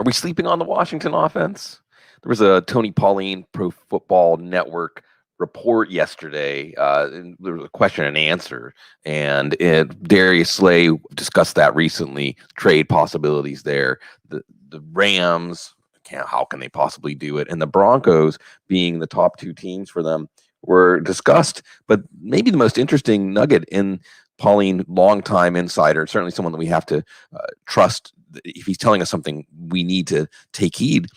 Are we sleeping on the Washington offense? There was a Tony Pauline Pro Football Network report yesterday. And there was a question and answer, and Darius Slay discussed that recently. Trade possibilities there. The Rams, how can they possibly do it? And the Broncos, being the top two teams for them, were discussed. But maybe the most interesting nugget in Pauline, longtime insider, certainly someone that we have to trust. If he's telling us something, we need to take heed.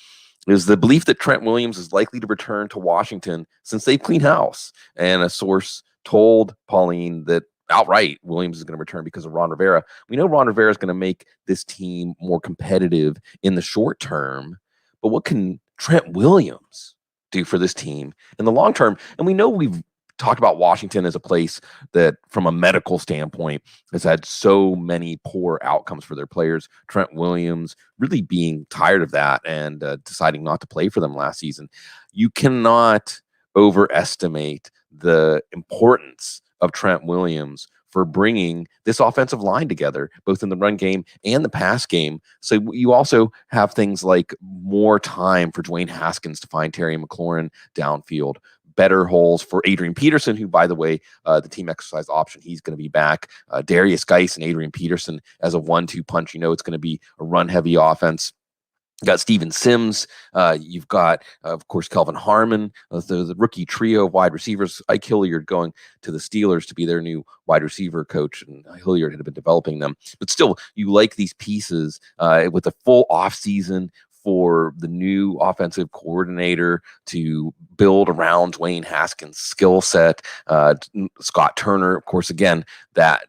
Is the belief that Trent Williams is likely to return to Washington since they've cleaned house. And a source told Pauline that outright Williams is going to return because of Ron Rivera. We know Ron Rivera is going to make this team more competitive in the short term, but what can Trent Williams do for this team in the long term? And we know we've talked about Washington as a place that, from a medical standpoint, has had so many poor outcomes for their players. Trent Williams really being tired of that and deciding not to play for them last season. You cannot overestimate the importance of Trent Williams for bringing this offensive line together, both in the run game and the pass game. So you also have things like more time for Dwayne Haskins to find Terry McLaurin downfield, better holes for Adrian Peterson, who, by the way, the team exercise option, he's going to be back. Darius Geis and Adrian Peterson as a 1-2 punch. You know it's going to be a run-heavy offense. You got Steven Sims. You've got, of course, Kelvin Harmon, the rookie trio of wide receivers. Ike Hilliard going to the Steelers to be their new wide receiver coach, and Hilliard had been developing them. But still, you like these pieces with a full offseason for the new offensive coordinator to build around Dwayne Haskins' skill set. Scott Turner, of course, again, that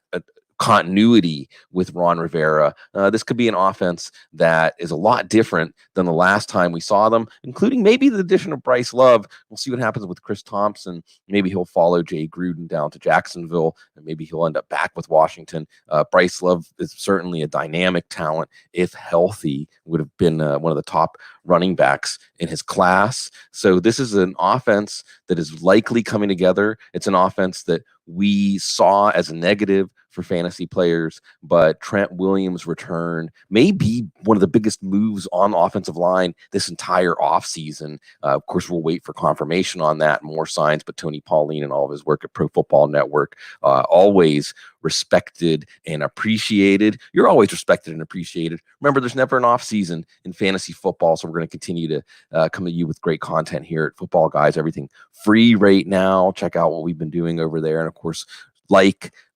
continuity with Ron Rivera. This could be an offense that is a lot different than the last time we saw them, including maybe the addition of Bryce Love. We'll see what happens with Chris Thompson. Maybe he'll follow Jay Gruden down to Jacksonville, and maybe he'll end up back with Washington. Bryce Love is certainly a dynamic talent. If healthy, would have been one of the top running backs in his class. So this is an offense that is likely coming together. It's an offense that we saw as a negative for fantasy players, but Trent Williams' return may be one of the biggest moves on the offensive line this entire offseason. Of course, we'll wait for confirmation on that, more signs, but Tony Pauline and all of his work at Pro Football Network, always respected and appreciated. You're always respected and appreciated. Remember, there's never an off season in fantasy football, so we're going to continue to come to you with great content here at Football Guys. Everything free right now. Check out what we've been doing over there. And of course,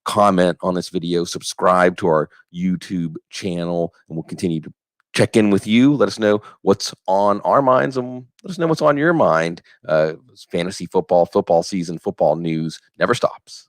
comment on this video, subscribe to our YouTube channel, and we'll continue to check in with you. Let us know what's on our minds, and let us know what's on your mind. Fantasy football season, football news never stops.